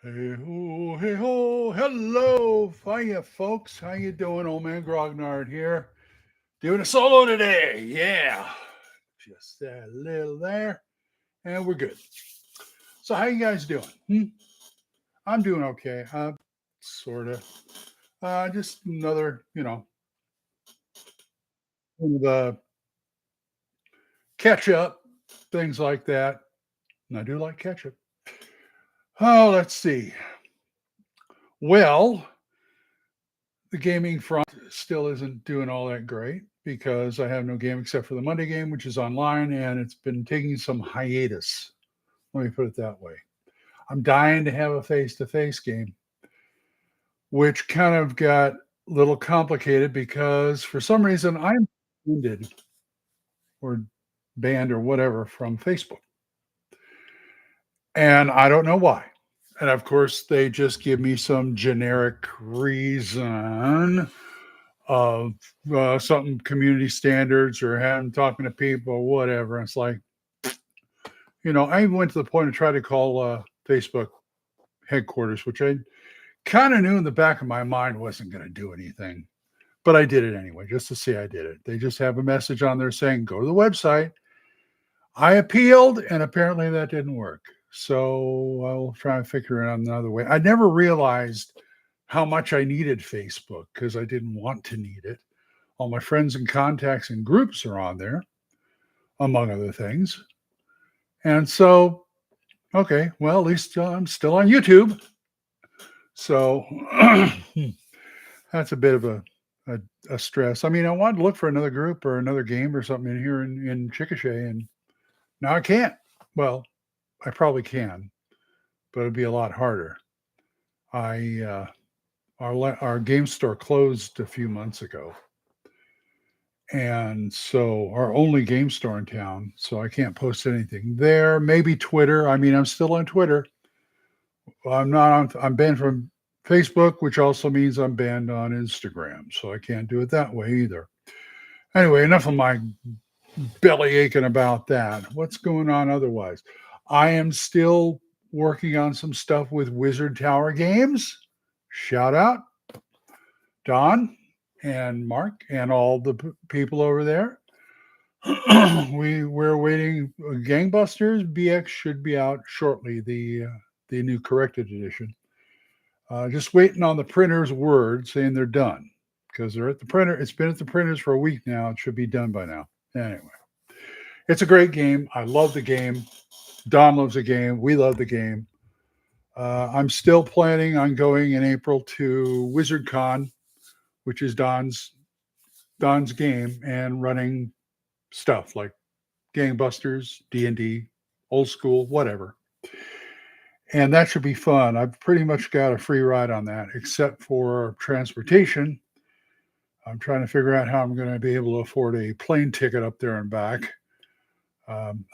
Hey ho, hello, hiya folks. How you doing? Old man Grognard here, doing a solo today. Yeah, just a little there, and we're good. So how you guys doing? I'm doing okay. Sort of. Just another, one of the catch up things like that. And I do like ketchup. Oh, let's see. Well, the gaming front still isn't doing all that great because I have no game except for the Monday game, which is online, and it's been taking some hiatus. Let me put it that way. I'm dying to have a face to face game, which kind of got a little complicated because for some reason I'm ended or banned or whatever from Facebook. And I don't know why. And of course, they just give me some generic reason of something community standards or having talking to people or whatever. It's like, I even went to the point of trying to call Facebook headquarters, which I kind of knew in the back of my mind wasn't going to do anything. But I did it anyway, just to see I did it. They just have a message on there saying, go to the website. I appealed, and apparently that didn't work. So I'll try and figure it out another way. I never realized how much I needed Facebook because I didn't want to need it. All my friends and contacts and groups are on there, among other things. And so, okay, well, at least I'm still on YouTube. So that's a bit of a stress. I mean, I wanted to look for another group or another game or something in here in Chickasha, and now I can't. Well, I probably can, but it'd be a lot harder. Our game store closed a few months ago, and so our only game store in town. So I can't post anything there. Maybe Twitter. I mean, I'm still on Twitter. I'm not on. I'm banned from Facebook, which also means I'm banned on Instagram. So I can't do it that way either. Anyway, enough of my belly aching about that. What's going on otherwise? I am still working on some stuff with Wizard Tower Games. Shout out Don and Mark and all the people over there. We're waiting. Gangbusters BX should be out shortly. The new corrected edition. Just waiting on the printer's word saying they're done because they're at the printer. It's been at the printers for a week now. It should be done by now. Anyway, it's a great game. I love the game. Don loves the game. We love the game. I'm still planning on going in April to WizardCon, which is Don's game, and running stuff like Gangbusters, D&D, old school, whatever. And that should be fun. I've pretty much got a free ride on that, except for transportation. I'm trying to figure out how I'm going to be able to afford a plane ticket up there and back.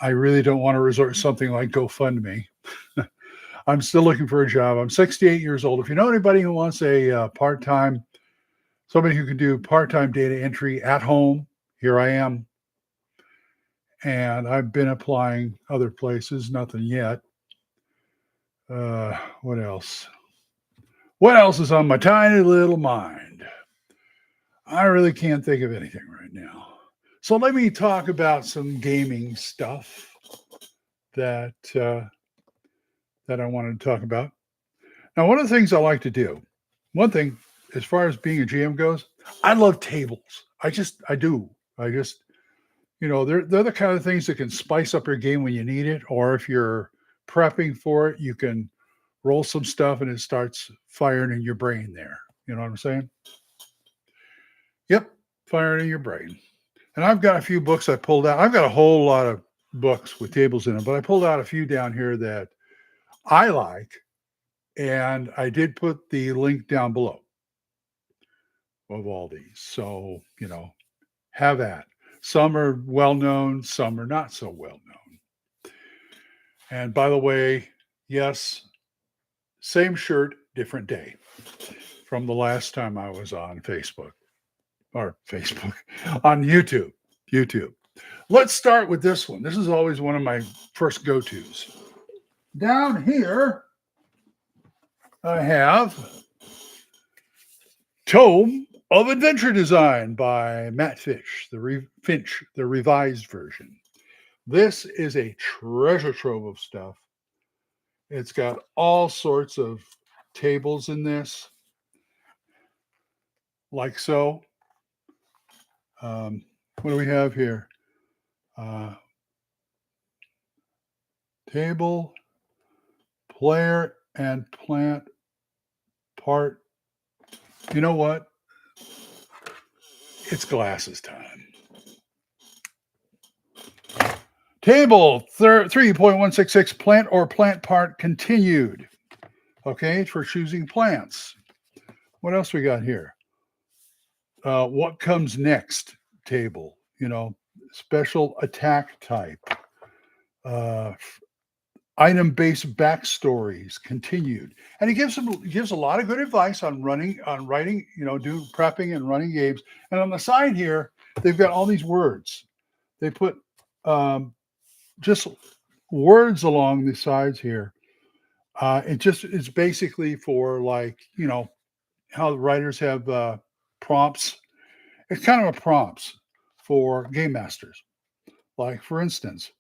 I really don't want to resort to something like GoFundMe. I'm still looking for a job. I'm 68 years old. If you know anybody who wants a part-time, somebody who can do part-time data entry at home, here I am. And I've been applying other places, nothing yet. What else? What else is on my tiny little mind? I really can't think of anything right now. So let me talk about some gaming stuff that I wanted to talk about. Now, one of the things I like to do, one thing as far as being a GM goes, I love tables. I do. They're the kind of things that can spice up your game when you need it, or if you're prepping for it, you can roll some stuff and it starts firing in your brain there. You know what I'm saying? Yep, firing in your brain. And I've got a few books I pulled out. I've got a whole lot of books with tables in them, but I pulled out a few down here that I like, and I did put the link down below of all these. So, have that. Some are well known, some are not so well known. And by the way, yes, same shirt, different day from the last time I was on Facebook on YouTube. Let's start with this one. This is always one of my first go-tos. Down here, I have Tome of Adventure Design by Matt Finch, the revised version. This is a treasure trove of stuff. It's got all sorts of tables in this, like so. What do we have here? Uh, Table, player, and plant part. You know what? It's glasses time. Table 3.166, plant or plant part continued. Okay, for choosing plants. What else we got here? What comes next table? Special attack type. Item-based backstories continued, and he gives a lot of good advice on writing, do prepping and running games. And on the side here, they've got all these words. They put just words along the sides here. It's basically for how the writers have prompts. It's kind of a prompts for game masters. Like for instance,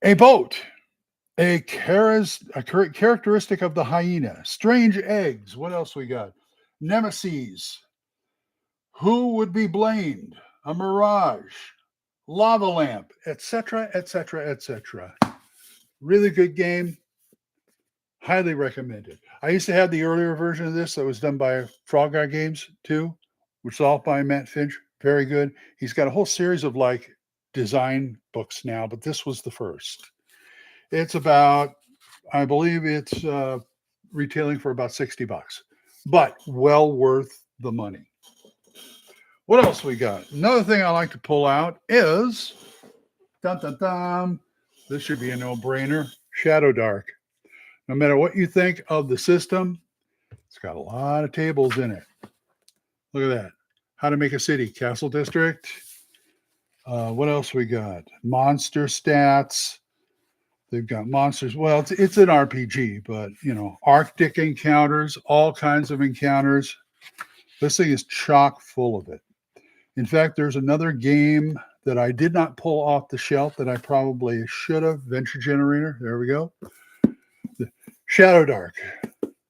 a boat. A characteristic of the hyena. Strange eggs. What else we got? Nemesis. Who would be blamed? A mirage. Lava lamp, etc., etc., etc. Really good game. Highly recommended. I used to have the earlier version of this that was done by Frog Guy Games too, which is all by Matt Finch. Very good. He's got a whole series of design books now, but this was the first. It's about, I believe it's retailing for about $60, but well worth the money. What else we got? Another thing I like to pull out is, dun, dun, dun, this should be a no-brainer, Shadow Dark. No matter what you think of the system, it's got a lot of tables in it. Look at that. How to make a city, Castle District. What else we got? Monster stats. They've got monsters. Well, it's an RPG, but Arctic encounters, all kinds of encounters. This thing is chock full of it. In fact, there's another game that I did not pull off the shelf that I probably should have. Venture Generator. There we go. Shadow Dark.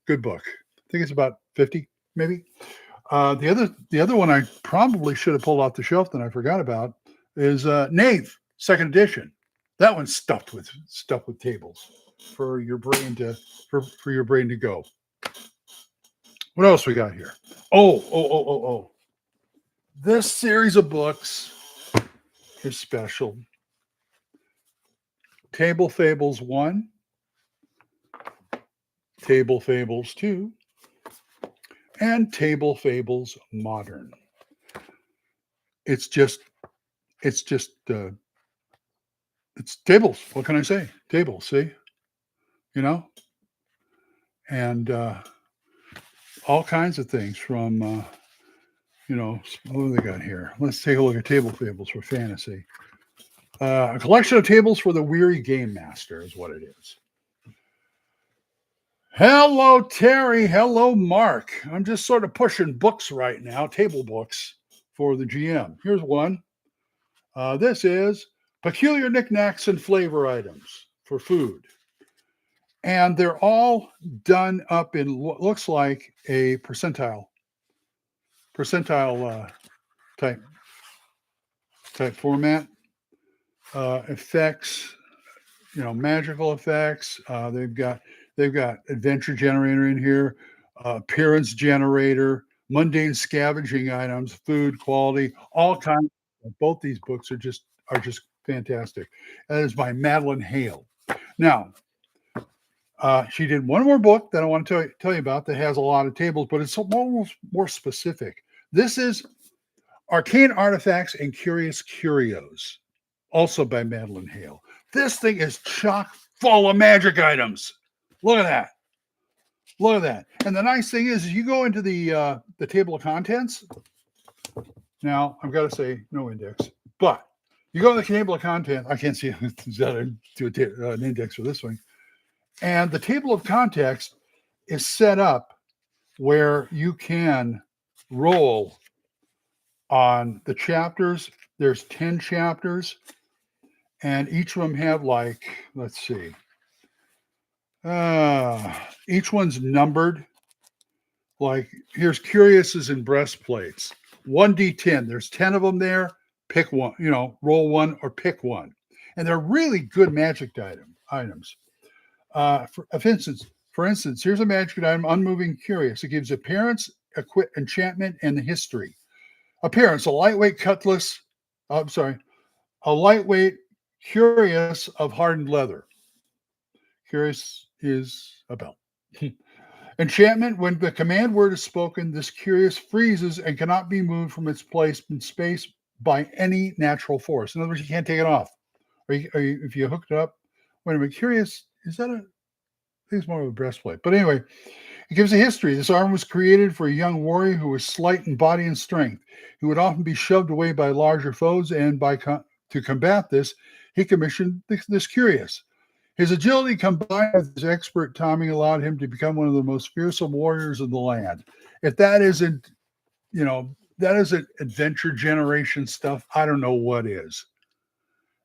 Good book. I think it's about 50, maybe. The other one I probably should have pulled off the shelf that I forgot about is Knave, second edition. That one's stuffed with tables for your brain to go. What else we got here? Oh. This series of books is special. Table Fables 1, Table Fables 2, and Table Fables Modern. It's tables. What can I say? Tables, see? And all kinds of things from, what do they got here? Let's take a look at Table Fables for fantasy. A collection of tables for the weary game master is what it is. Hello, Terry. Hello, Mark. I'm just sort of pushing books right now, table books for the GM. Here's one. This is Peculiar Knickknacks and Flavor Items for Food. And they're all done up in what looks like a percentile type format. Effects, magical effects. They've got adventure generator in here, appearance generator, mundane scavenging items, food quality, all kinds. Both these books are just fantastic. That is by Madeline Hale. Now, she did one more book that I want to tell you about that has a lot of tables, but it's almost more specific. This is Arcane Artifacts and Curious Curios, also by Madeline Hale. This thing is chock full of magic items. Look at that. And the nice thing is you go into the table of contents. Now, I've got to say no index, but you go to the table of content. I can't see how to do an index for this one. And the table of contents is set up where you can roll on the chapters. There's 10 chapters, and each of them have like, let's see, each one's numbered. Like here's Curiouses and Breastplates. 1d10. There's 10 of them there. Pick one, roll one or pick one. And they're really good magic items. For instance, here's a magic item, Unmoving Curious. It gives appearance, enchantment, and history. Appearance, a lightweight cutlass. A lightweight Curious of hardened leather. Curious is a belt. Enchantment, when the command word is spoken, this Curious freezes and cannot be moved from its place in space by any natural force. In other words, you can't take it off. If you hooked it up, wait a minute, Curious, is that I think it's more of a breastplate. But anyway, it gives a history. This armor was created for a young warrior who was slight in body and strength. He would often be shoved away by larger foes, and to combat this, he commissioned this Curious. His agility combined with his expert timing allowed him to become one of the most fearsome warriors in the land. If that isn't, that isn't adventure generation stuff, I don't know what is.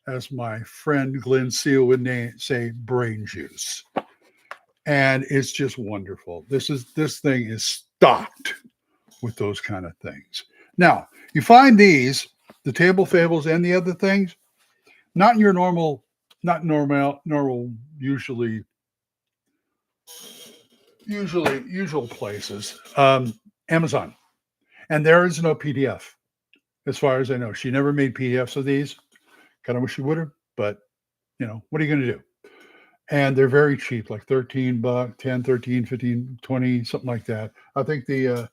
As my friend Glenn Seal would say, brain juice. And it's just wonderful. This thing is stocked with those kind of things. Now, you find these, the Table Fables and the other things, not in your normal usual places. Amazon. And there is no PDF, as far as I know. She never made PDFs of these. Kind of wish she would have, but what are you going to do? And they're very cheap, like $13, 10, 13, 15, 20, something like that. I think the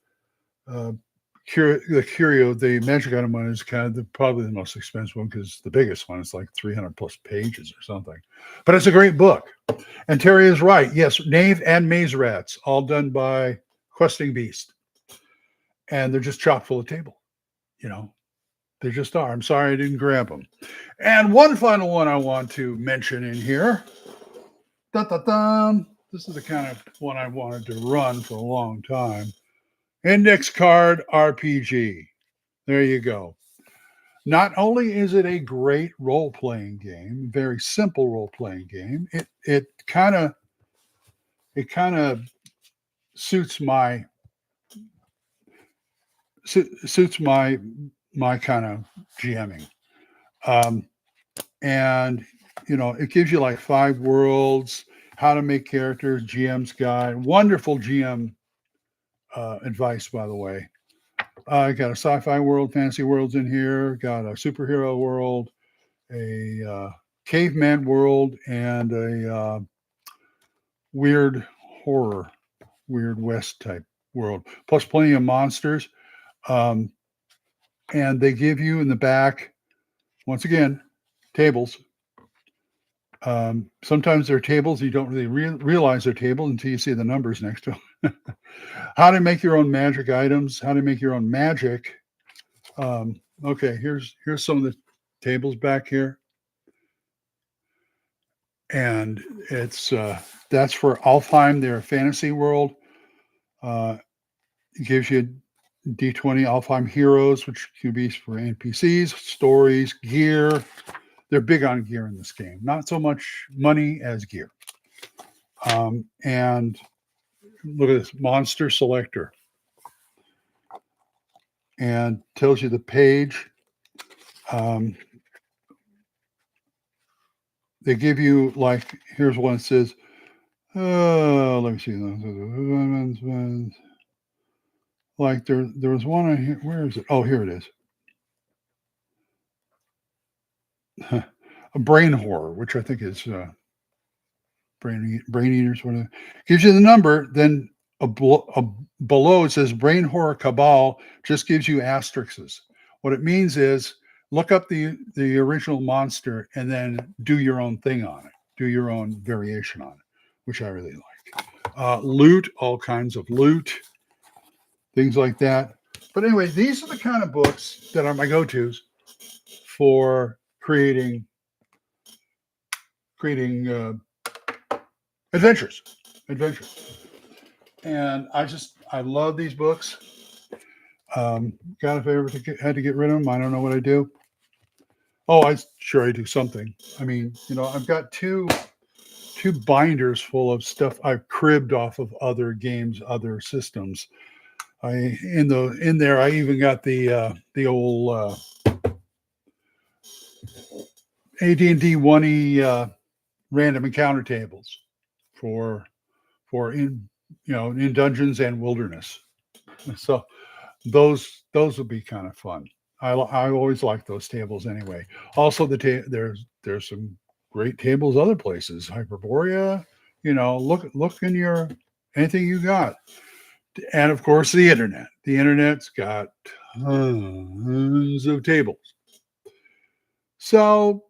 Curio, the magic item one, is kind of probably the most expensive one, because the biggest one is like 300 plus pages or something. But it's a great book. And Terry is right. Yes, Knave and Maze Rats, all done by Questing Beast. And they're just chock full of table. They just are. I'm sorry I didn't grab them. And one final one I want to mention in here. This is the kind of one I wanted to run for a long time. Index Card RPG. There you go. Not only is it a great role-playing game, very simple role-playing game, it kind of suits my kind of GMing. And it gives you like 5 worlds, how to make characters, GM's guide, wonderful GM advice, by the way. I got a sci-fi world, fantasy worlds in here, got a superhero world, a caveman world, and a weird horror, Weird West type world, plus plenty of monsters. And they give you in the back, once again, tables. Sometimes they're tables you don't really realize they're tables until you see the numbers next to them. How to make your own magic items, how to make your own magic. Okay, here's some of the tables back here. And it's that's for Alfheim, their fantasy world. It gives you D20 Alfheim heroes, which can be for NPCs, stories, gear. They're big on gear in this game. Not so much money as gear. And look at this, Monster Selector. And tells you the page. They give you, like, here's one that says, let me see. Like there was one on here. Where is it? Oh, here it is. A brain horror, which I think is brain eaters. Whatever. Gives you the number. Then below it says brain horror cabal. Just gives you asterisks. What it means is look up the original monster and then do your own thing on it. Do your own variation on it, which I really like. Loot, all kinds of loot, things like that. But anyway, these are the kind of books that are my go-tos for creating adventures. And I love these books. God, if I ever had to get rid of them, I don't know what I do. Oh, I do something. I mean, I've got two binders full of stuff I've cribbed off of other games, other systems. In there I even got the old AD&D 1E random encounter tables for in in dungeons and wilderness. So those would be kind of fun. I always like those tables anyway. Also, there's some great tables other places. Hyperborea, look in your anything you got, and of course the internet. The internet's got tons of tables. So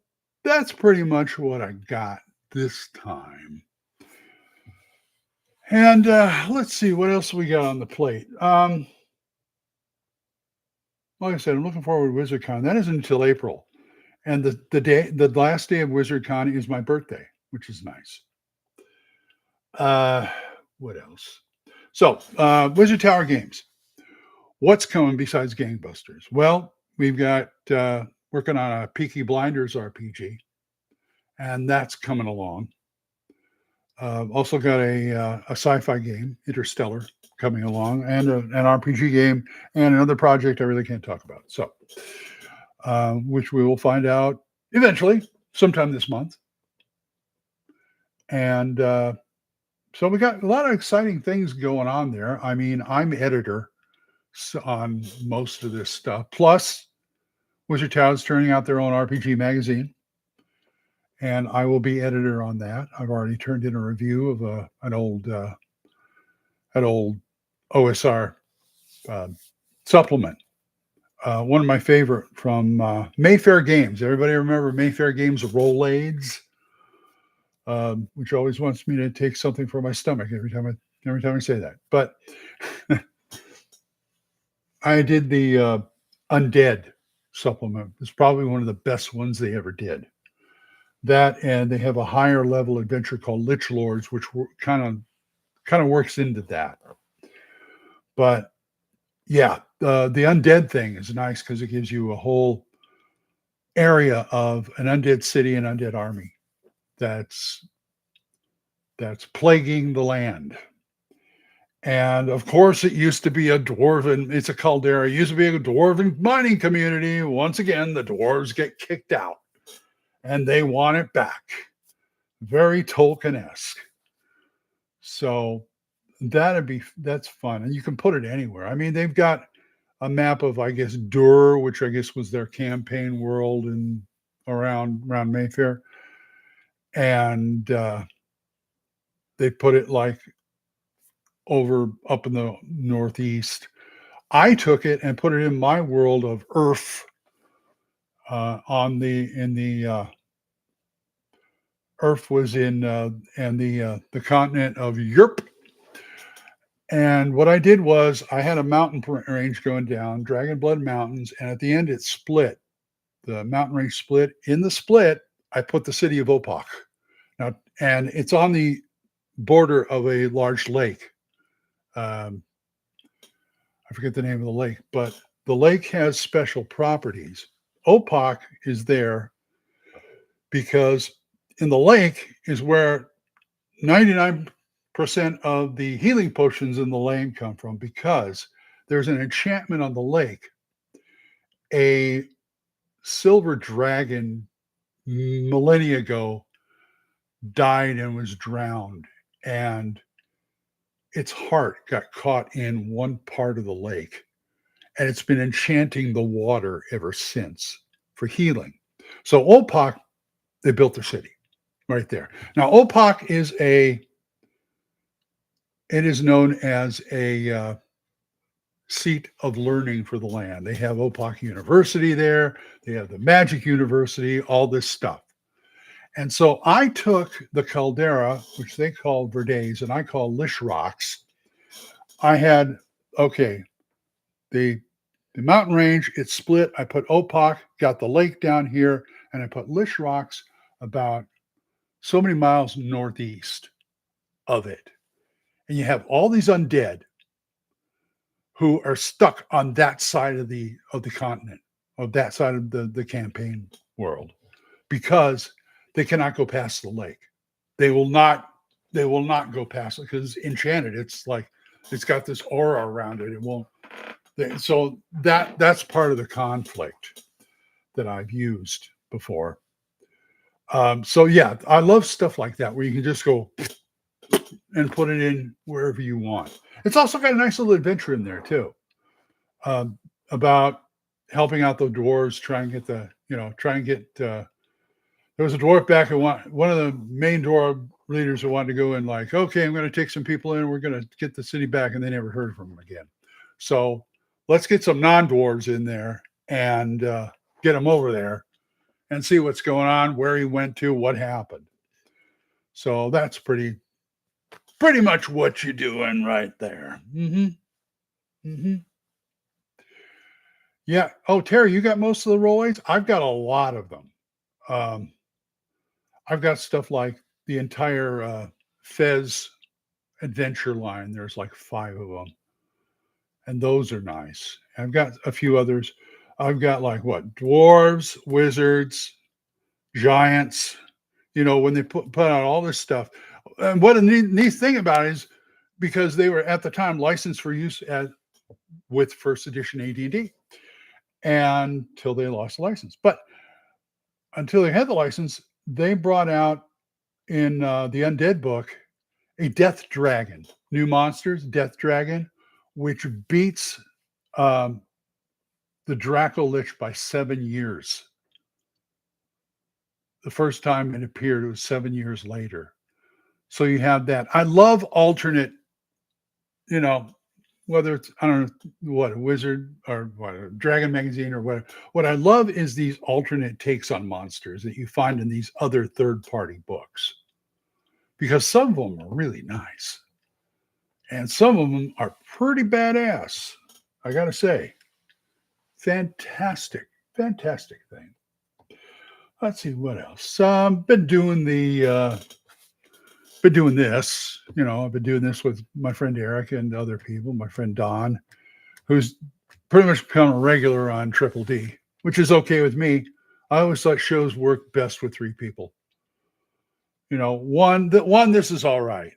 that's pretty much what I got this time. And let's see what else we got on the plate. Like I said, I'm looking forward to WizardCon. That isn't until April, and the last day of WizardCon is my birthday, which is nice. What else? So, Wizard Tower Games. What's coming besides Gangbusters? Well, we've got working on a Peaky Blinders RPG, and that's coming along. Also got a sci-fi game, Interstellar, coming along, and an RPG game, and another project I really can't talk about. So, which we will find out eventually, sometime this month. And so we got a lot of exciting things going on there. I mean, I'm editor on most of this stuff. Plus, Wizard Town's turning out their own RPG magazine, and I will be editor on that. I've already turned in a review of an old OSR supplement. One of my favorite from Mayfair Games. Everybody remember Mayfair Games Rolaids, which always wants me to take something for my stomach every time I say that. But I did the Undead supplement. It's probably one of the best ones they ever did. That, and they have a higher level adventure called Lich Lords, which kind of works into that. But yeah, the undead thing is nice because it gives you a whole area of an undead city and undead army that's plaguing the land. And of course, it used to be it's a caldera. It used to be a dwarven mining community. Once again, the dwarves get kicked out and they want it back. Very Tolkien-esque. So that's fun. And you can put it anywhere. I mean, they've got a map of, I guess, Dur, which I guess was their campaign world and around Mayfair. And they put it like over up in the northeast. I took it and put it in my world of Earth Earth was in the continent of Europe. And what I did was I had a mountain range going down, Dragon Blood Mountains, and at the end it split. The mountain range split. In the split, I put the city of Opak. Now, and it's on the border of a large lake. I forget the name of the lake, but the lake has special properties. Opak is there because in the lake is where 99% of the healing potions in the lake come from, because there's an enchantment on the lake. A silver dragon millennia ago died and was drowned, and its heart got caught in one part of the lake, and it's been enchanting the water ever since for healing. So Opak, they built their city right there. Now Opak it is known as a seat of learning for the land. They have Opak University there. They have the Magic University, all this stuff. And so I took the caldera, which they call Verdes, and I call Lich Rocks. I had, the mountain range, it's split. I put Opak, got the lake down here, and I put Lich Rocks about so many miles northeast of it. and you have all these undead who are stuck on that side of the continent, of that side of the campaign world, because they cannot go past the lake. They will not go past it because it's enchanted. It's like it's got this aura around it. It won't. So that's part of the conflict that I've used before. So yeah, I love stuff like that where you can just go and put it in wherever you want. It's also got a nice little adventure in there too, about helping out the dwarves, try and get there was a dwarf back at one of the main dwarf leaders who wanted to go in, like, okay, I'm going to take some people in, we're going to get the city back, and they never heard from him again. So let's get some non-dwarves in there and get them over there and see what's going on, where he went to, what happened. So that's pretty much what you're doing right there. Yeah. Oh, Terry, you got most of the roll-aids? I've got a lot of them. I've got stuff like the entire Fez adventure line. There's like 5 of them, and those are nice. I've got a few others. I've got like dwarves, wizards, giants. When they put out all this stuff. And what a neat thing about it is, because they were at the time licensed for use with first edition AD&D, until they lost the license. But until they had the license, they brought out in the Undead book a Death Dragon, new monsters, Death Dragon, which beats the Draco Lich by 7 years. The first time it appeared, it was 7 years later. So you have that. I love alternate, whether it's, I don't know, what, a wizard or what, a dragon magazine or whatever. What I love is these alternate takes on monsters that you find in these other third-party books, because some of them are really nice. And some of them are pretty badass, I got to say. Fantastic thing. Let's see what else. Been doing this. I've been doing this with my friend Eric and other people. My friend Don, who's pretty much become a regular on Triple D, which is okay with me. I always thought shows work best with 3 people. One, this is all right.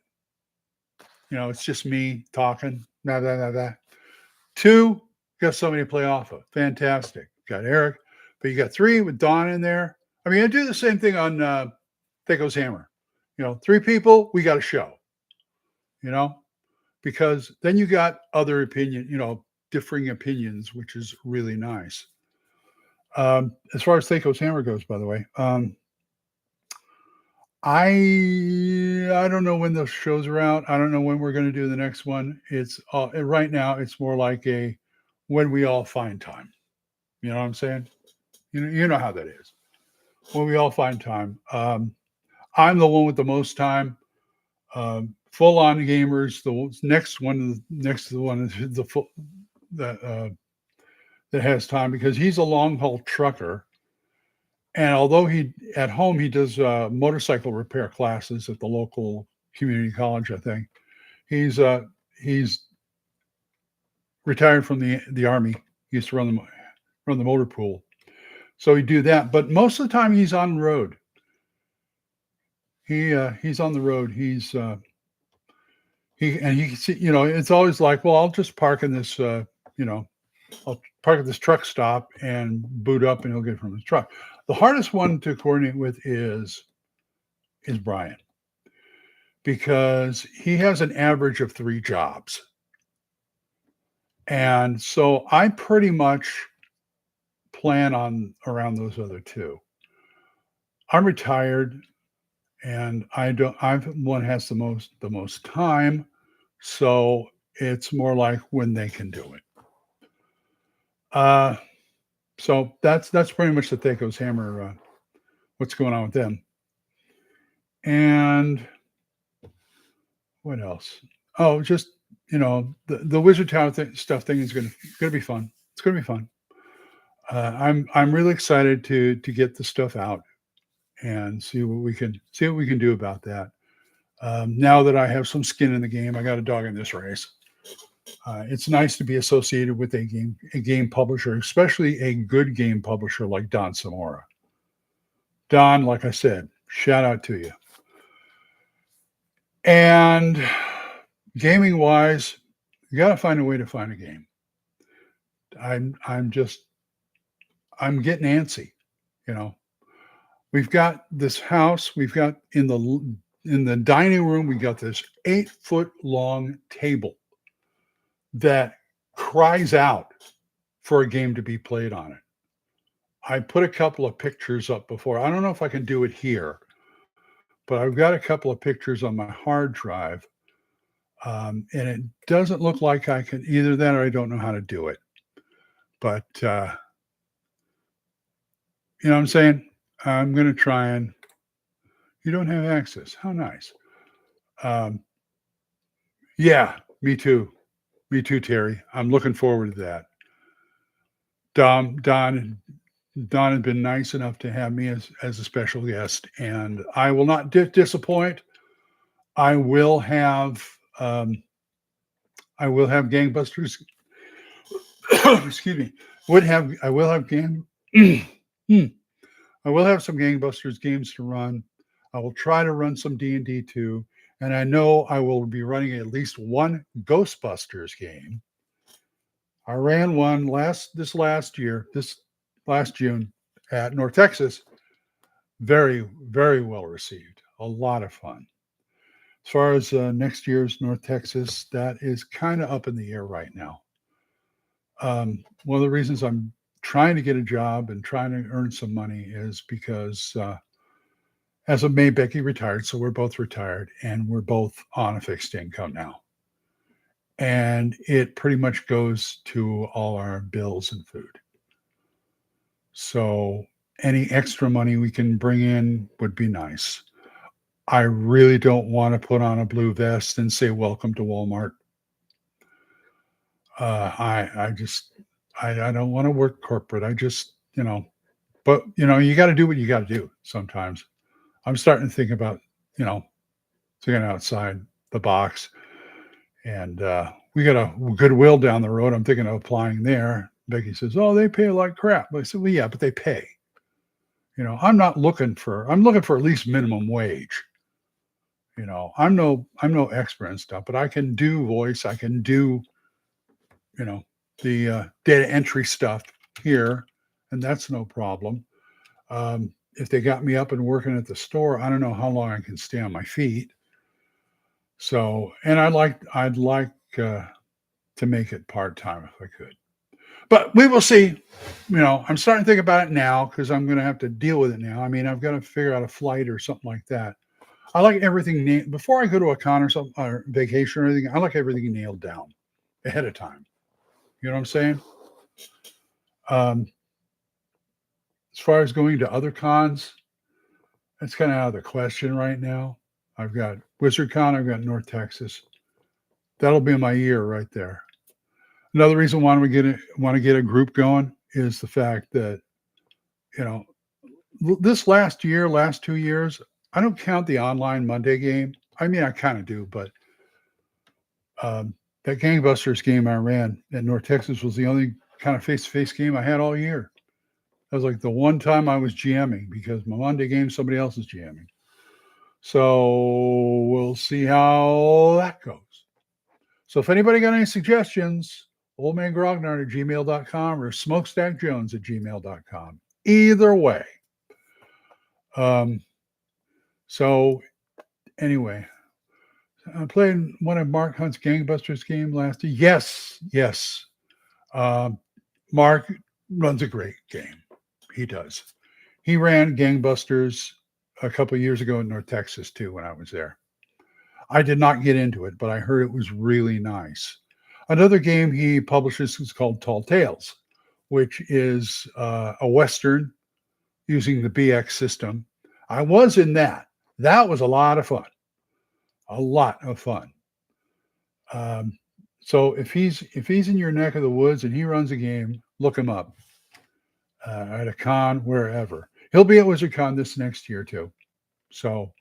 It's just me talking. Blah, blah, blah, blah. 2, got somebody to play off of. Fantastic. Got Eric, but you got 3 with Don in there. I mean, I do the same thing on Thicko's Hammer. 3 people, we got a show. Because then you got other differing opinions, which is really nice. As far as Thicko's Hammer goes, by the way, I don't know when those shows are out. I don't know when we're going to do the next one. It's right now, it's more like a when we all find time. You know what I'm saying? You know how that is. When we all find time. I'm the one with the most time. Full on gamers. The next to the one is the full that has time, because he's a long haul trucker. And although at home he does motorcycle repair classes at the local community college, I think he's retired from the Army. He used to run the motor pool, so he do that. But most of the time he's on the road. He's on the road. It's always like, well, I'll just park in this I'll park at this truck stop and boot up, and he'll get from his truck. The hardest one to coordinate with is Brian, because he has an average of 3 jobs. And so I pretty much plan on around those other 2. I'm retired, and I'm one has the most time. So it's more like when they can do it. So that's pretty much the Thicko's Hammer, what's going on with them. And what else? Oh, just, the Wizard Tower stuff thing is going to be fun. It's going to be fun. I'm really excited to get the stuff out and see what we can do about that. Now that I have some skin in the game, I got a dog in this race. It's nice to be associated with a game publisher, especially a good game publisher like Don Samora. Don, like I said, shout out to you. And gaming wise, you got to find a way to find a game. I'm getting antsy, you know. We've got this house. We've got in the dining room. We got this 8-foot long table that cries out for a game to be played on it. I put a couple of pictures up before. I don't know if I can do it here, but I've got a couple of pictures on my hard drive, and it doesn't look like I can either that or I don't know how to do it. But you know what I'm saying? I'm going to try and. You don't have access. How nice. Yeah, me too. Me too, Terry. I'm looking forward to that. Don has been nice enough to have me as a special guest, and I will not disappoint. I will have gangbusters. Excuse me. I will have I will have some gangbusters games to run. I will try to run some D&D too, and I know I will be running at least one Ghostbusters game. I ran one last June at North Texas. Very, very well received. A lot of fun. As far as next year's North Texas, that is kind of up in the air right now. One of the reasons I'm trying to get a job and trying to earn some money is because as of May, Becky retired. So we're both retired and we're both on a fixed income now. And it pretty much goes to all our bills and food. So any extra money we can bring in would be nice. I really don't want to put on a blue vest and say, welcome to Walmart. I don't want to work corporate. I just, but you got to do what you got to do sometimes. I'm starting to think about, thinking outside the box. And we got a Goodwill down the road. I'm thinking of applying there. Becky says, "Oh, they pay like crap." But I said, "Well, yeah, but they pay." I'm looking for at least minimum wage. I'm no expert in stuff, but I can do voice. I can do, the data entry stuff here, and that's no problem. If they got me up and working at the store, I don't know how long I can stay on my feet. So, and I'd like to make it part-time if I could, but we will see. I'm starting to think about it now because I'm going to have to deal with it now. I mean, I've got to figure out a flight or something like that. I like everything before I go to a con or something or vacation or anything. I like everything nailed down ahead of time. You know what I'm saying? As far as going to other cons, that's kind of out of the question right now. I've got WizardCon, I've got North Texas. That'll be my year right there. Another reason why we want to get a group going is the fact that, this last 2 years, I don't count the online Monday game. I mean, I kind of do, but that Gangbusters game I ran at North Texas was the only kind of face-to-face game I had all year. That was like the one time I was GMing because my Monday game, somebody else is GMing. So we'll see how that goes. So if anybody got any suggestions, oldmangrognard@gmail.com or smokestackjones@gmail.com. Either way. So anyway, I played one of Mark Hunt's Gangbusters game last year. Yes. Mark runs a great game. He does. He ran Gangbusters a couple of years ago in North Texas too when I was there. I did not get into it, but I heard it was really nice. Another game he publishes is called Tall Tales, which is a Western using the BX system. I was in that. That was a lot of fun. A lot of fun. So if he's in your neck of the woods and he runs a game, look him up at a con, wherever. He'll be at WizardCon this next year too. So,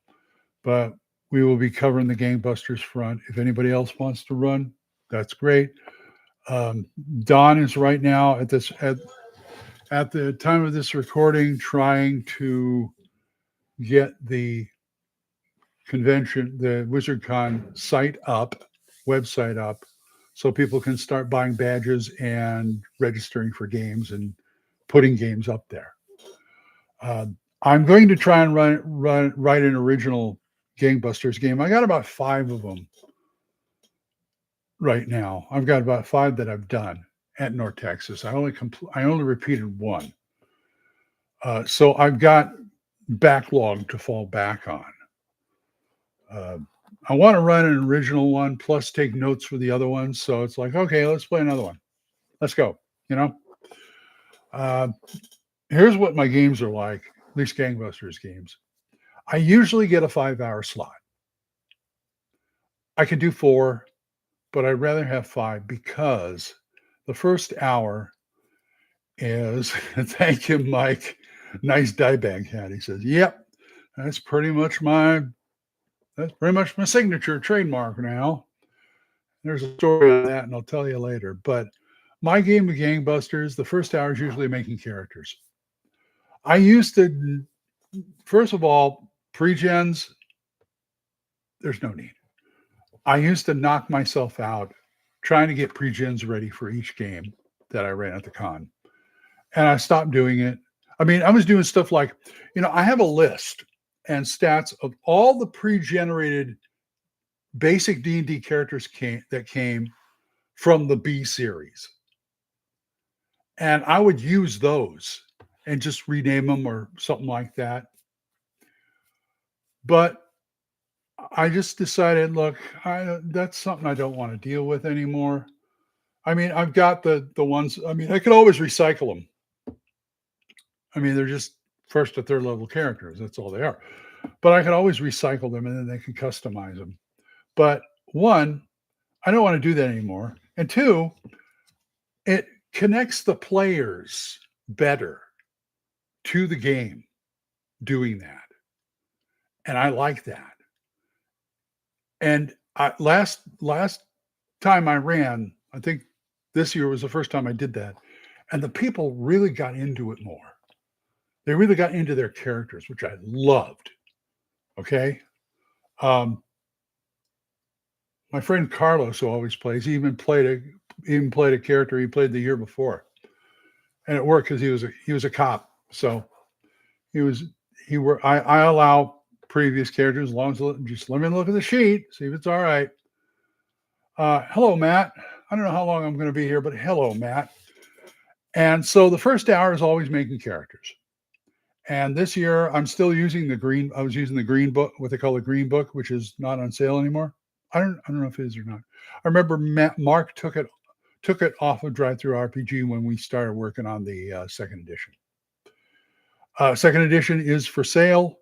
but we will be covering the gangbusters front. If anybody else wants to run, that's great. Um, Don is right now at the time of this recording trying to get the convention, the WizardCon website up, so people can start buying badges and registering for games and putting games up there. I'm going to try and write an original Gangbusters game. I got about 5 of them right now. I've got about 5 that I've done at North Texas. I only repeated one, so I've got backlog to fall back on. I want to run an original one plus take notes for the other ones. So it's like, okay, let's play another one. Let's go. You know, here's what my games are like, at least Gangbusters games. I usually get a 5-hour slot. I could do 4, but I'd rather have 5 because the first hour is, thank you, Mike. Nice dye bag hat. He says, yep, that's pretty much my signature trademark now. There's a story on that, and I'll tell you later. But my game of Gangbusters, the first hour is usually making characters. I used to, first of all, pre-gens, there's no need. I used to knock myself out trying to get pre-gens ready for each game that I ran at the con. And I stopped doing it. I mean, I was doing stuff like, I have a list and stats of all the pre-generated basic D&D characters that came from the B series. And I would use those and just rename them or something like that. But I just decided, look, that's something I don't want to deal with anymore. I mean, I've got the ones, I mean, I could always recycle them. I mean, they're just 1st to 3rd level characters. That's all they are. But I could always recycle them and then they can customize them. But 1, I don't want to do that anymore. And 2, it connects the players better to the game doing that. And I like that. And last time I ran, I think this year was the first time I did that. And the people really got into it more. They really got into their characters, which I loved. Okay. My friend Carlos, who always plays, he even played a character he played the year before. And it worked because he was a cop. So I allow previous characters as long as just let me look at the sheet, see if it's all right. Hello, Matt. I don't know how long I'm going to be here, but hello, Matt. And so the first hour is always making characters. And this year I'm still using the green. I was using the green book, what they call the green book, which is not on sale anymore. I don't know if it is or not. I remember Mark took it off of Drive Through RPG when we started working on the 2nd edition. 2nd edition is for sale.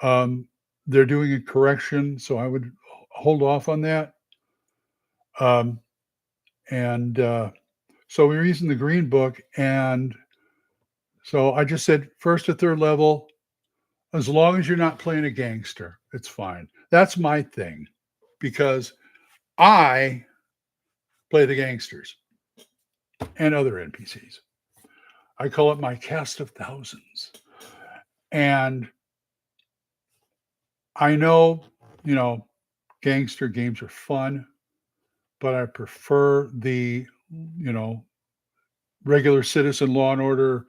They're doing a correction, so I would hold off on that. So we were using the green book, and so I just said 1st to 3rd level, as long as you're not playing a gangster, it's fine. That's my thing, because I play the gangsters and other NPCs. I call it my cast of thousands. And I know, gangster games are fun, but I prefer the, regular citizen, law and order,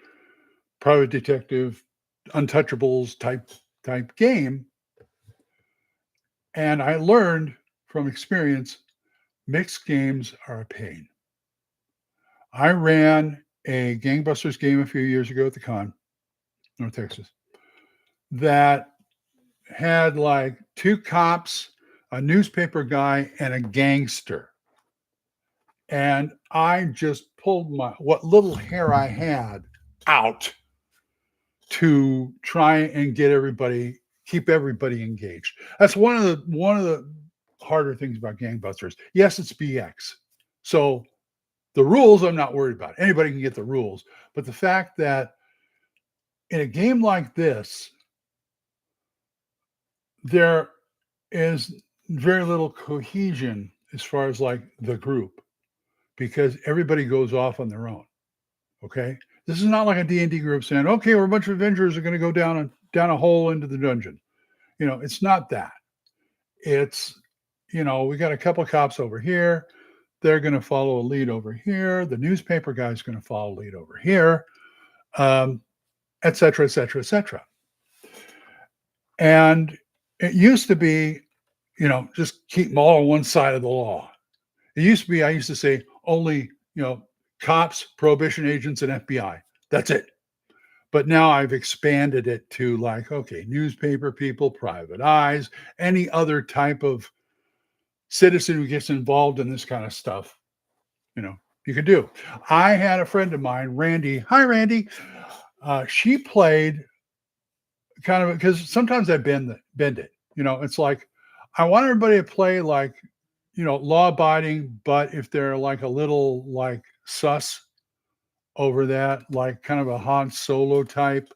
private detective, untouchables type game. And I learned from experience, mixed games are a pain. I ran a Gangbusters game a few years ago at the con, North Texas, that had like 2 cops, a newspaper guy, and a gangster. And I just pulled what little hair I had out to try and keep everybody engaged. That's one of the harder things about Gangbusters. Yes, it's BX. So the rules I'm not worried about. Anybody can get the rules. But the fact that in a game like this, is very little cohesion as far as like the group because everybody goes off on their own. Okay, this is not like a D&D group saying, "Okay, we're a bunch of Avengers are going to go down a hole into the dungeon." It's not that. It's we got a couple of cops over here. They're going to follow a lead over here. The newspaper guy's going to follow a lead over here, et cetera, et cetera, et cetera. And it used to be, just keep them all on one side of the law. It used to be, I used to say, only, cops, prohibition agents, and FBI. That's it. But now I've expanded it to like, okay, newspaper people, private eyes, any other type of citizen who gets involved in this kind of stuff, you can do. I had a friend of mine, Randy. Hi, Randy. She played kind of because sometimes I bend it. It's like I want everybody to play like, law abiding, but if they're like a little like sus over that, like kind of a Han Solo type,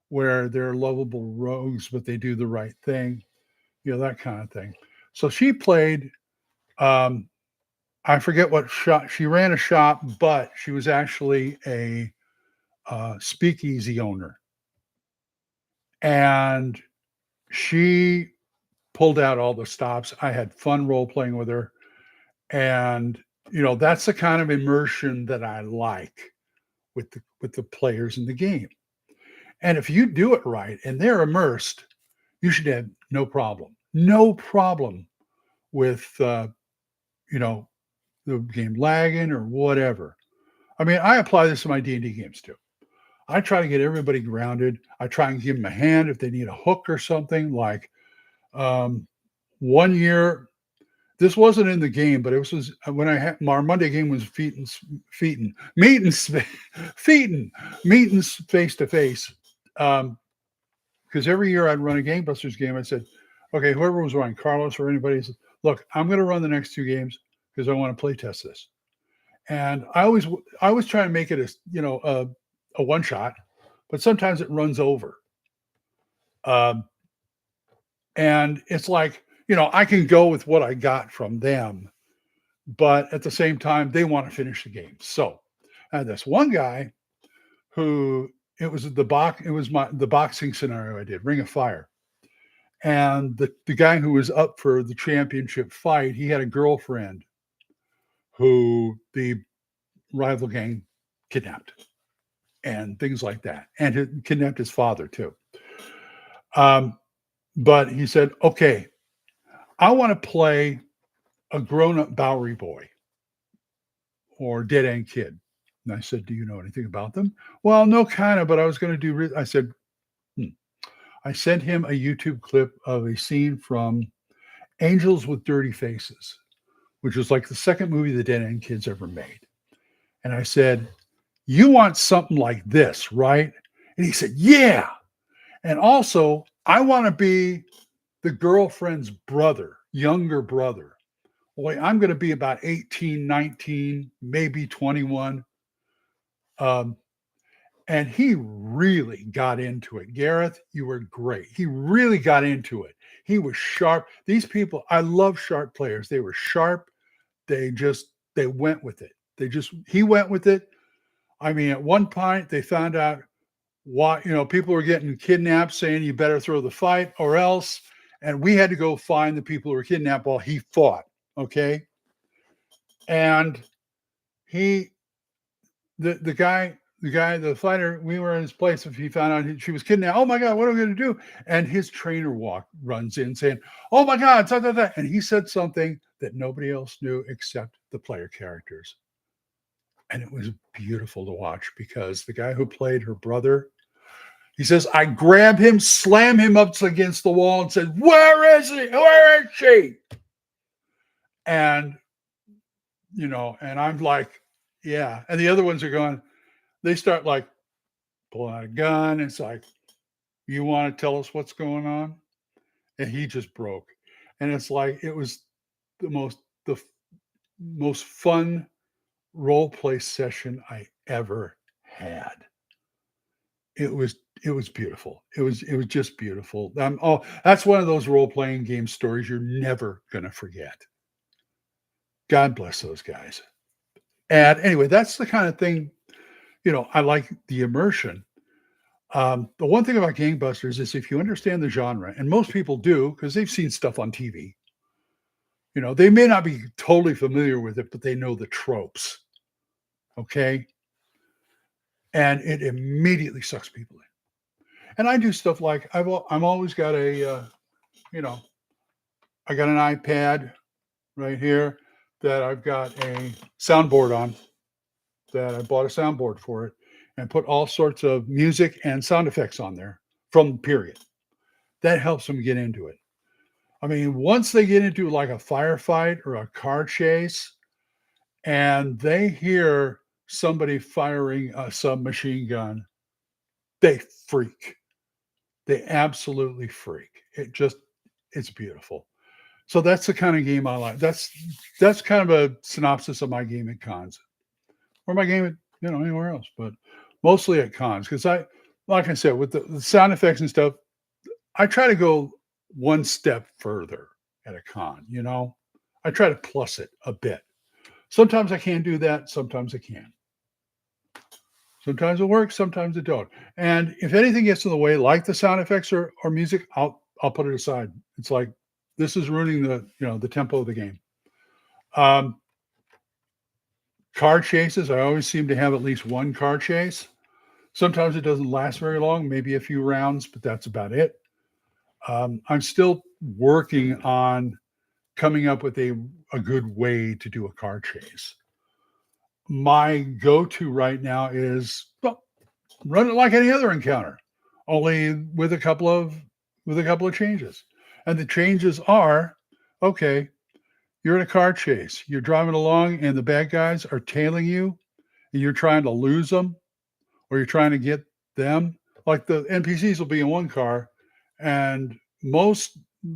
where they're lovable rogues, but they do the right thing, that kind of thing. So she played. I forget what shop she ran a shop, but she was actually a speakeasy owner, and she pulled out all the stops. I had fun role playing with her, and that's the kind of immersion that I like with the players in the game. And if you do it right and they're immersed, you should have no problem with the game lagging or whatever. I mean, I apply this to my D&D games too. I try to get everybody grounded. I try and give them a hand if they need a hook or something. Like 1 year, this wasn't in the game, but it was when I had our Monday game was meetings face to face. Because every year I'd run a Gangbusters game. I said, okay, whoever was running, Carlos or anybody, said, look, I'm going to run the next 2 games because I want to play test this. And I always try to make it a one shot, but sometimes it runs over. And it's like, I can go with what I got from them, but at the same time, they want to finish the game. So I had this one guy who it was the boxing scenario I did, Ring of Fire. And the guy who was up for the championship fight, he had a girlfriend who the rival gang kidnapped and things like that. And kidnapped his father too. But he said, okay, I want to play a grown-up Bowery boy or dead end kid. And I said, do you know anything about them? Well, no, kind of, but I was going to do, I said, I sent him a YouTube clip of a scene from Angels with Dirty Faces, which was like the second movie the Dead End Kids ever made. And I said, you want something like this, right? And he said, yeah. And also, I want to be the girlfriend's brother, younger brother. Boy, I'm going to be about 18, 19, maybe 21. And he really got into it. Gareth, you were great. He really got into it. He was sharp. These people, I love sharp players. They were sharp. They went with it. He went with it. I mean, at one point they found out why, people were getting kidnapped saying you better throw the fight or else. And we had to go find the people who were kidnapped while he fought. Okay. And the fighter, we were in his place. If he found out she was kidnapped, oh my God, what are we going to do? And his trainer runs in saying, oh my God, and he said something that nobody else knew except the player characters. And it was beautiful to watch because the guy who played her brother, he says, I grabbed him, slammed him up against the wall and said, where is he? Where is she? And, and I'm like, yeah. And the other ones are going, they start like pulling out a gun. It's like, you want to tell us what's going on? And he just broke. And it's like, it was the most fun role play session I ever had. It it was beautiful. It was just beautiful. Oh, that's one of those role playing game stories you're never gonna forget. God bless those guys. And anyway, that's the kind of thing, I like the immersion. The one thing about gangbusters is if you understand the genre, and most people do because they've seen stuff on TV, they may not be totally familiar with it, but they know the tropes. Okay. And it immediately sucks people in. And I do stuff like I'm always got you know, I got an iPad right here that I've got a soundboard on that I bought a soundboard for it and put all sorts of music and sound effects on there from the period. That helps them get into it. I mean, once they get into like a firefight or a car chase and they hear somebody firing a submachine gun, they freak. They absolutely freak. It's beautiful. So that's the kind of game I like. That's kind of a synopsis of my game at cons, or my game at anywhere else, but mostly at cons because like I said, with the sound effects and stuff, I try to go one step further at a con. I try to plus it a bit. Sometimes I can't do that. Sometimes I can. Sometimes it works. Sometimes it don't. And if anything gets in the way, like the sound effects or music, I'll put it aside. It's like this is ruining the tempo of the game. Car chases, I always seem to have at least one car chase. Sometimes it doesn't last very long, maybe a few rounds, but that's about it. I'm still working on coming up with a good way to do a car chase. My go-to right now is run it like any other encounter, only with a couple of changes. And the changes are, okay, you're in a car chase. You're driving along and the bad guys are tailing you and you're trying to lose them or you're trying to get them. Like the NPCs will be in one car and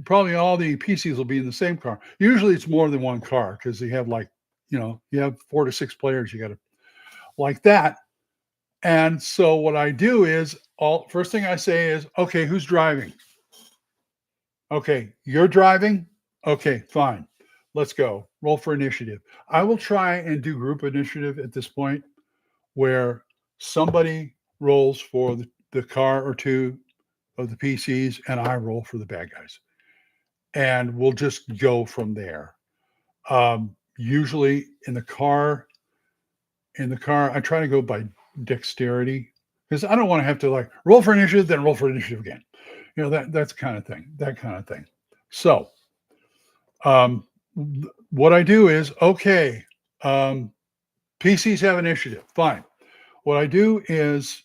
probably all the PCs will be in the same car. Usually it's more than one car because they have you have 4 to 6 players. You got to like that. And so what I do is first thing I say is, okay, who's driving? Okay, you're driving. Okay, fine. Let's go. Roll for initiative. I will try and do group initiative at this point where somebody rolls for the car or two of the PCs and I roll for the bad guys. And we'll just go from there. Usually in the car, I try to go by dexterity because I don't want to have to like roll for initiative, then roll for initiative again. That's kind of thing. So, what I do is, okay, PCs have initiative. Fine. What I do is,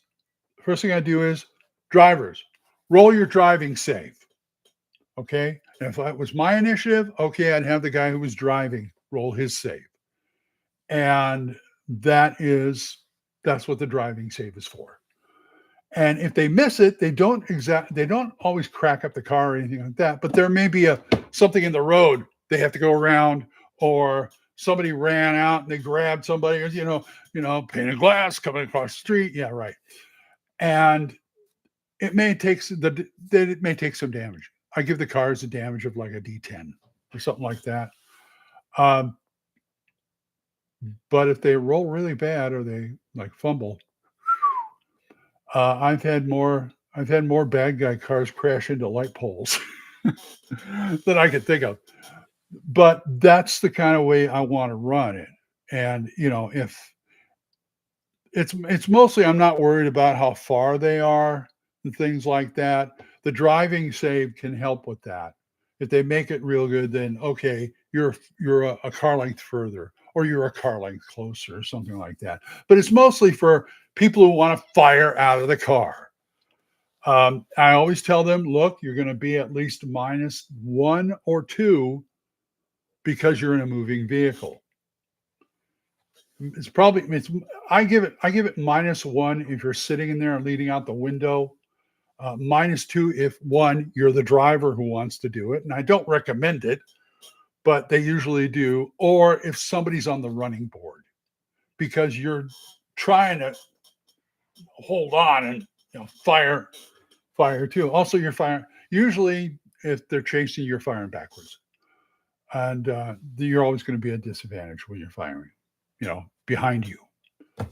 first thing I do is drivers, roll your driving save. Okay. And if it was my initiative, okay, I'd have the guy who was driving roll his save. And that's what the driving save is for. And if they miss it, they don't always crack up the car or anything like that. But there may be something in the road they have to go around, or somebody ran out and they grabbed somebody, or painted glass coming across the street. Yeah, right. And it may take some damage. I give the cars a damage of like a D10 or something like that. But if they roll really bad or they like fumble, I've had more bad guy cars crash into light poles than I could think of. But that's the kind of way I want to run it. And if it's mostly, I'm not worried about how far they are and things like that. The driving save can help with that. If they make it real good, then okay, you're a car length further, or you're a car length closer, or something like that. But it's mostly for people who want to fire out of the car. I always tell them, look, you're going to be at least -1 or 2 because you're in a moving vehicle. I give it -1 if you're sitting in there and leaning out the window. -2 if one, you're the driver who wants to do it, and I don't recommend it, but they usually do, or if somebody's on the running board because you're trying to hold on and fire too. Also, you're firing. Usually, if they're chasing, you're firing backwards, and you're always going to be at a disadvantage when you're firing. Behind you,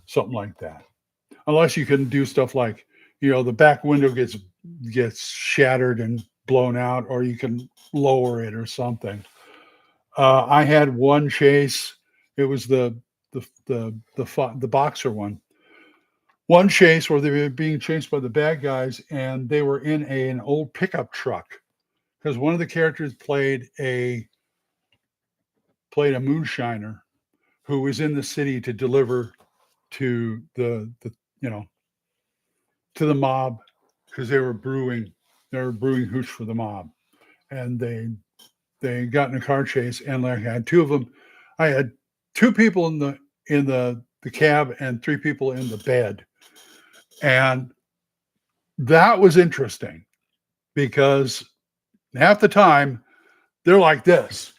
something like that. Unless you can do stuff like, the back window gets shattered and blown out, or you can lower it or something. I had one chase. It was the boxer one. One chase where they were being chased by the bad guys, and they were in an old pickup truck because one of the characters played a moonshiner who was in the city to deliver to the to the mob because they were brewing hooch for the mob, and they got in a car chase, and I had two of them. I had two people in the cab and three people in the bed. And that was interesting because half the time they're like this,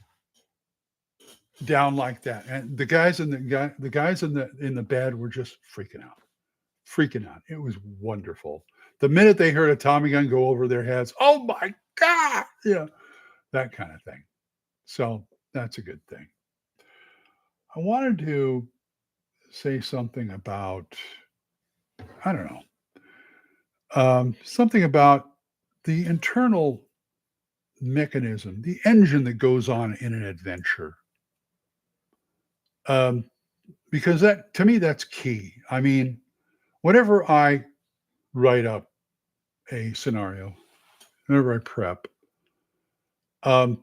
down like that. And the guys in the bed were just freaking out. It was wonderful. The minute they heard a Tommy gun go over their heads, oh my God, that kind of thing. So that's a good thing. I wanted to say something about, I don't know, something about the internal mechanism, the engine that goes on in an adventure. Because that, to me, that's key. I mean, whenever I write up a scenario, whenever I prep, a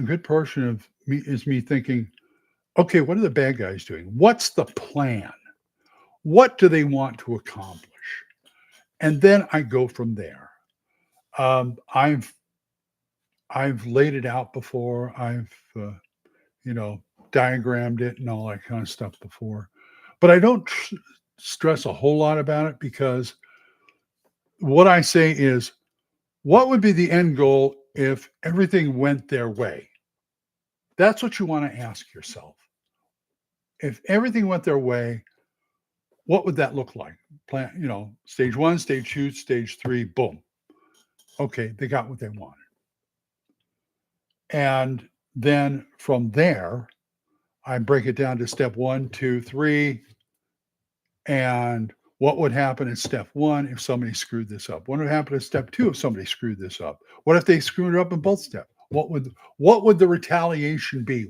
good portion of me is me thinking, okay, what are the bad guys doing? What's the plan? What do they want to accomplish? And then I go from there. I've laid it out before. I've diagrammed it and all that kind of stuff before, but I don't stress a whole lot about it because what I say is, what would be the end goal if everything went their way? That's what you want to ask yourself. If everything went their way, what would that look like? Plan, stage 1, stage 2, stage 3, boom. Okay, they got what they wanted. And then from there, I break it down to step 1, 2, 3. And what would happen in step 1 if somebody screwed this up? What would happen in step 2 if somebody screwed this up? What if they screwed it up in both steps? What would the retaliation be?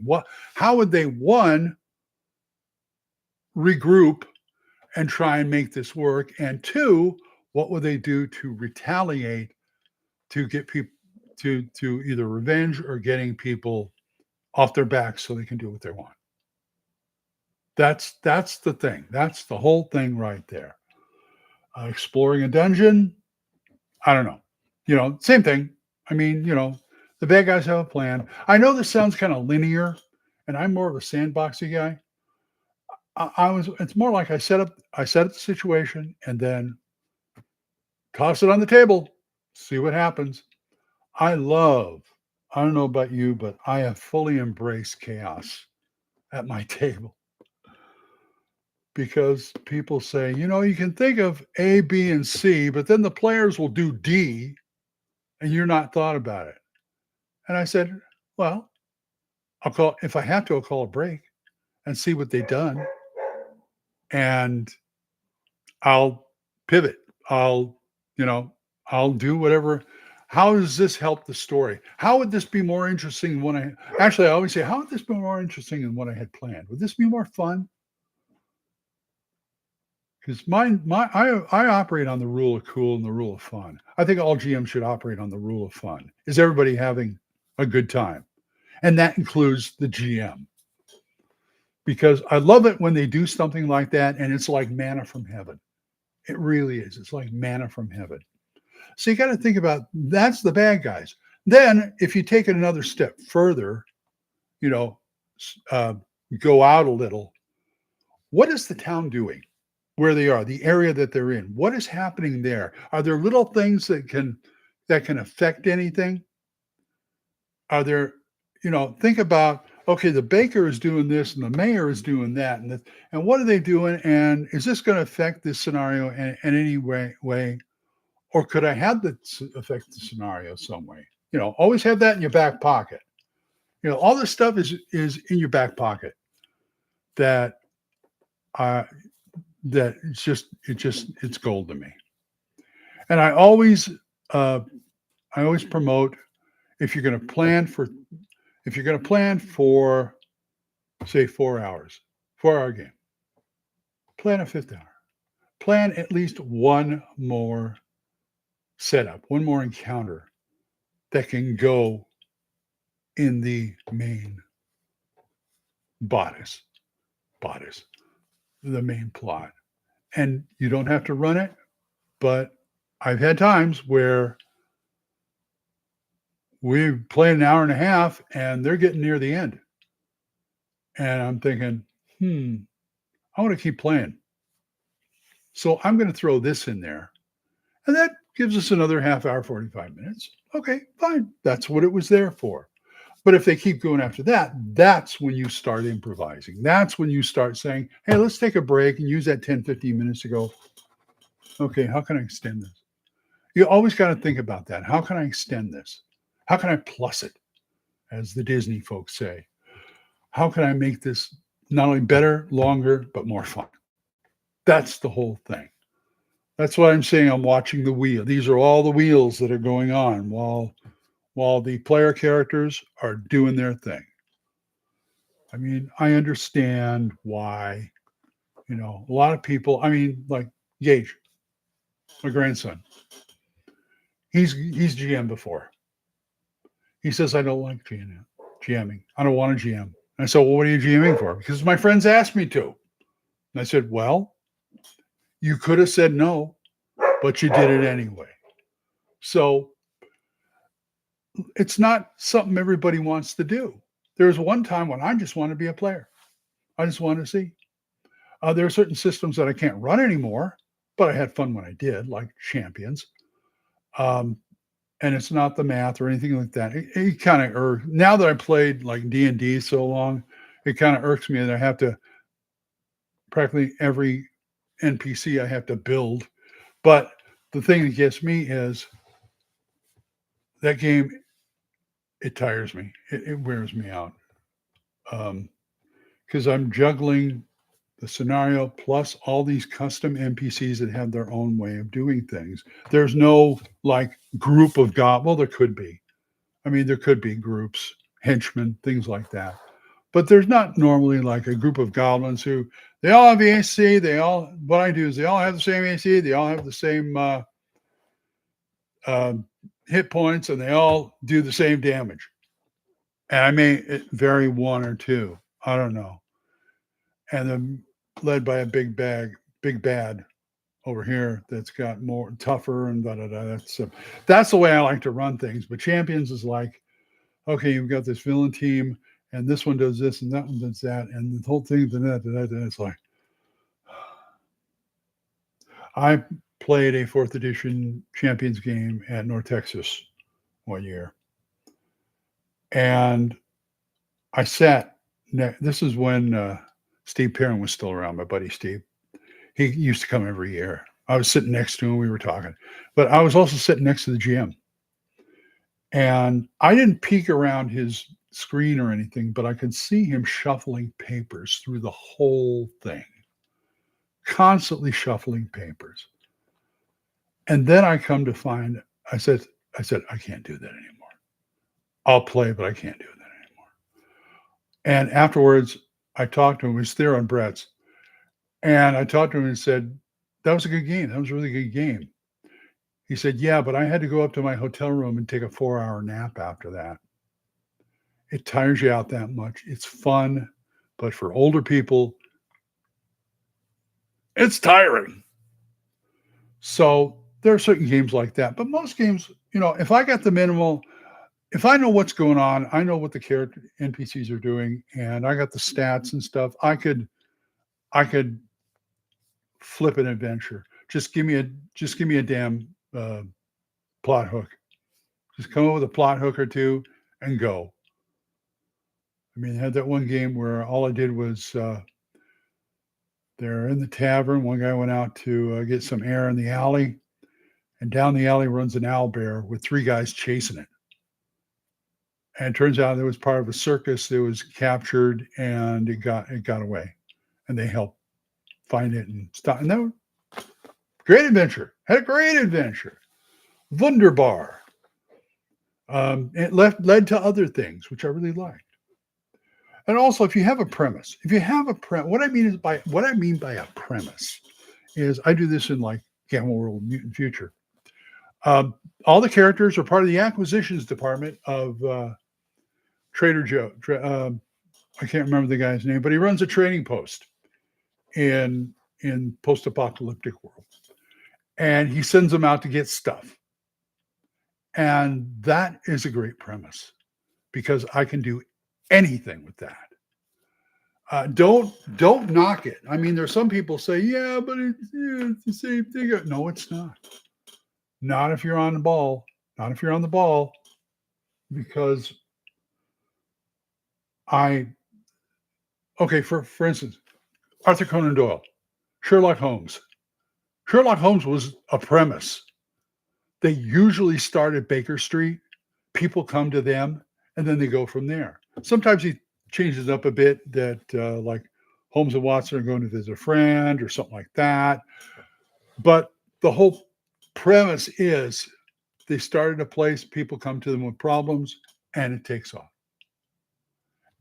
How would they, 1, regroup and try and make this work? And 2, what would they do to retaliate to get people to either revenge or getting people off their backs so they can do what they want? That's the thing. That's the whole thing right there. Exploring a dungeon, I don't know. Same thing. I mean, the bad guys have a plan. I know this sounds kind of linear, and I'm more of a sandboxy guy. It's more like I set up the situation and then toss it on the table, see what happens. I don't know about you, but I have fully embraced chaos at my table. Because people say, you can think of A, B, and C, but then the players will do D, and you're not thought about it. And I said, well, if I have to, I'll call a break and see what they've done. And I'll pivot. I'll do whatever. How does this help the story? How would this be more interesting than I always say, how would this be more interesting than what I had planned? Would this be more fun? Because I operate on the rule of cool and the rule of fun. I think all GMs should operate on the rule of fun. Is everybody having a good time? And that includes the GM. Because I love it when they do something like that and it's like manna from heaven. It really is. It's like manna from heaven. So you got to think about, that's the bad guys. Then if you take it another step further, go out a little, what is the town doing? Where they are, the area that they're in. What is happening there? Are there little things that can affect anything? Are there, think about, okay, the baker is doing this and the mayor is doing that, and what are they doing? And is this going to affect this scenario in any way? Or could I have this affect the scenario some way? Always have that in your back pocket. All this stuff is in your back pocket that uh, that it's gold to me. And uh, I always promote, if you're going to plan for say 4 hours, 4 hour game, plan a fifth hour, plan at least one more setup, one more encounter that can go in the main bodice, the main plot. And you don't have to run it, but I've had times where we play an hour and a half and they're getting near the end. And I'm thinking, I want to keep playing. So I'm going to throw this in there. And that gives us another half hour, 45 minutes. Okay, fine. That's what it was there for. But if they keep going after that, that's when you start improvising. That's when you start saying, hey, let's take a break and use that 10, 15 minutes to go, okay, how can I extend this? You always got to think about that. How can I extend this? How can I plus it, as the Disney folks say? How can I make this not only better, longer, but more fun? That's the whole thing. That's why I'm saying I'm watching the wheel. These are all the wheels that are going on while the player characters are doing their thing. I mean, I understand why, a lot of people, like Gage, my grandson, he's GM before. He says, I don't like GMing. I don't want to GM. And I said, well, what are you GMing for? Because my friends asked me to. And I said, well, you could have said no, but you did it anyway. So it's not something everybody wants to do. There's one time when I just want to be a player. I just want to see. There are certain systems that I can't run anymore, but I had fun when I did, like Champions. And it's not the math or anything like that. It kind of now that I played like D&D so long, it kind of irks me that I have to practically every NPC I have to build. But the thing that gets me is that game, it tires me. It wears me out. Because I'm juggling the scenario plus all these custom NPCs that have their own way of doing things. There's no like group of well, there could be. There could be groups, henchmen, things like that. But there's not normally like a group of goblins who they all have the AC. What I do is they all have the same AC. They all have the same hit points, and they all do the same damage. And I may vary one or two. I don't know. And then led by a big bad over here that's got more tougher and da da da. That's the way I like to run things. But Champions is like, okay, you've got this villain team, and this one does this, and that one does that, and the whole thing. It's like, I played a 4th edition Champions game at North Texas one year, and I sat. This is when Steve Perrin was still around. My buddy Steve. He used to come every year. I was sitting next to him. We were talking, but I was also sitting next to the GM. And I didn't peek around his screen or anything, but I could see him shuffling papers through the whole thing, constantly shuffling papers. And then I come to find, I said, I can't do that anymore. I'll play, but I can't do that anymore. And afterwards, I talked to him. He was there on Brett's. And I talked to him and said, that was a good game. That was a really good game. He said, yeah, but I had to go up to my hotel room and take a 4-hour nap after that. It tires you out that much. It's fun, but for older people, it's tiring. So there are certain games like that. But most games, if I got the minimal, if I know what's going on, I know what the character NPCs are doing, and I got the stats and stuff, I could flip an adventure. Just give me a damn plot hook. Just come up with a plot hook or two and go. I mean, they had that one game where all I did was they're in the tavern. One guy went out to get some air in the alley, and down the alley runs an owlbear with three guys chasing it. And it turns out it was part of a circus that was captured, and it got away, and they helped find it and stop. And that was great adventure. Had a great adventure. Wunderbar. It led to other things which I really liked. And also, if you have a premise, what I mean by a premise is I do this in like Gamma World Mutant Future. All the characters are part of the acquisitions department of Trader Joe. I can't remember the guy's name, but he runs a trading post in post-apocalyptic world, and he sends them out to get stuff. And that is a great premise because I can do anything with that. Don't knock it. I mean, there's some people say, yeah, but it's the same thing. No, it's not. Not if you're on the ball. Not if you're on the ball. Because for instance, Arthur Conan Doyle, Sherlock Holmes. Sherlock Holmes was a premise. They usually start at Baker Street. People come to them, and then they go from there. Sometimes he changes up a bit that like Holmes and Watson are going to visit a friend or something like that. But the whole premise is they start at a place, people come to them with problems, and it takes off.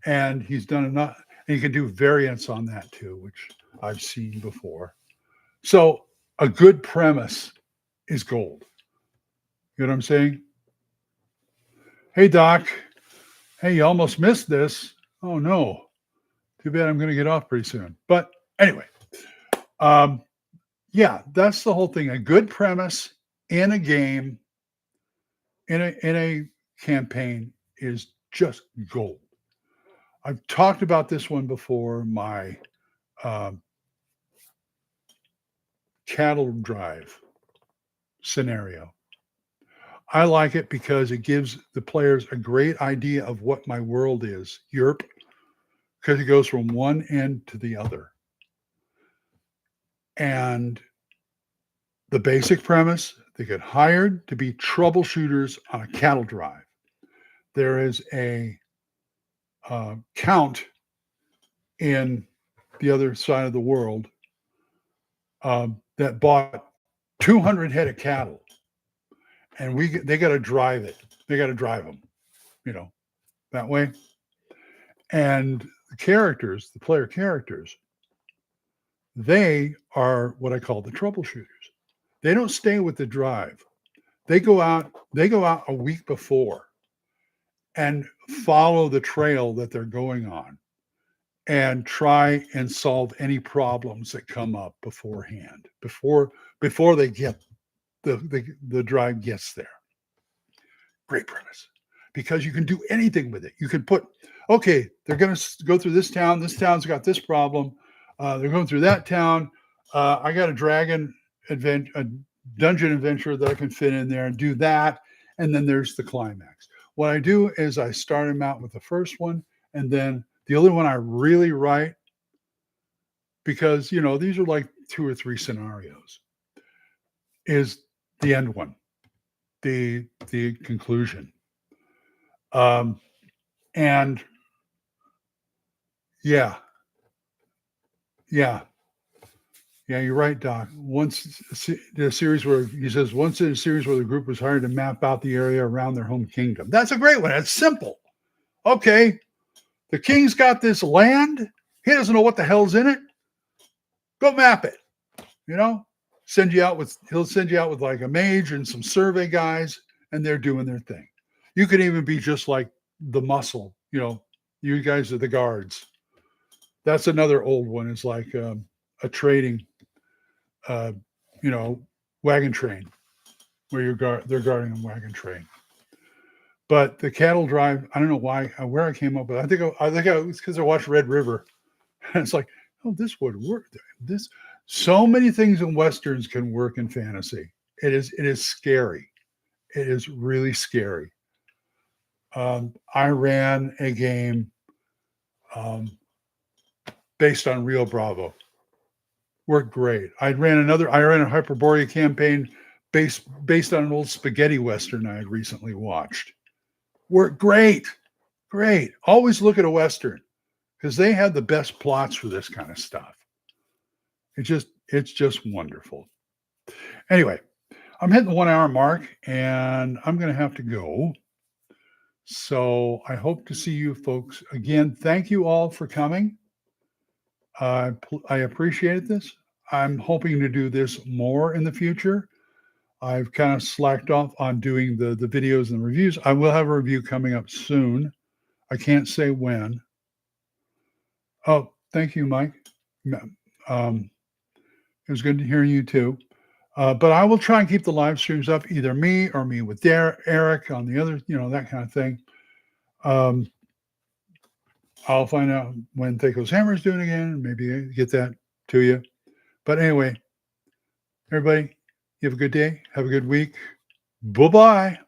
And he's done enough. And you can do variants on that too, which I've seen before. So a good premise is gold. You know what I'm saying? Hey, Doc. Hey, you almost missed this. Oh, no. Too bad I'm going to get off pretty soon. But anyway, yeah, that's the whole thing. A good premise in a game, in a campaign is just gold. I've talked about this one before, my cattle drive scenario. I like it because it gives the players a great idea of what my world is, Europe, because it goes from one end to the other. And the basic premise, they get hired to be troubleshooters on a cattle drive. There is a count in the other side of the world that bought 200 head of cattle. And they got to drive it. They got to drive them, that way. And the player characters, they are what I call the troubleshooters. They don't stay with the drive. They go out a week before and follow the trail that they're going on and try and solve any problems that come up beforehand, before they get the drive gets there. Great premise, because you can do anything with it. You can put, okay, they're going to go through this town. This town's got this problem. They're going through that town. I got a dungeon adventure that I can fit in there and do that. And then there's the climax. What I do is I start them out with the first one, and then the other one I really write, because these are like 2 or 3 scenarios, is the end one, the conclusion. And yeah, you're right, Doc. Once in a series where the group was hired to map out the area around their home kingdom. That's a great one. It's simple. Okay, the king's got this land. He doesn't know what the hell's in it. Go map it. He'll send you out with like a mage and some survey guys, and they're doing their thing. You could even be just like the muscle. You guys are the guards. That's another old one. It's like a trading, wagon train, where they're guarding a wagon train. But the cattle drive, I don't know where I came up with. I think it was because I watched Red River, and it's like, oh, this would work. So many things in westerns can work in fantasy. It is scary. It is really scary. I ran a game based on Rio Bravo. Worked great. I ran a Hyperborea campaign based on an old spaghetti western I had recently watched. Worked great. Great. Always look at a western because they have the best plots for this kind of stuff. It's just wonderful. Anyway, I'm hitting the 1 hour mark and I'm going to have to go. So I hope to see you folks again. Thank you all for coming. I appreciate this. I'm hoping to do this more in the future. I've kind of slacked off on doing the videos and reviews. I will have a review coming up soon. I can't say when. Oh, thank you, Mike. It was good to hear you too. But I will try and keep the live streams up, either me or me with Eric on the other, that kind of thing. I'll find out when Thaco's Hammer is doing again, and maybe get that to you. But anyway, everybody, you have a good day. Have a good week. Bye-bye.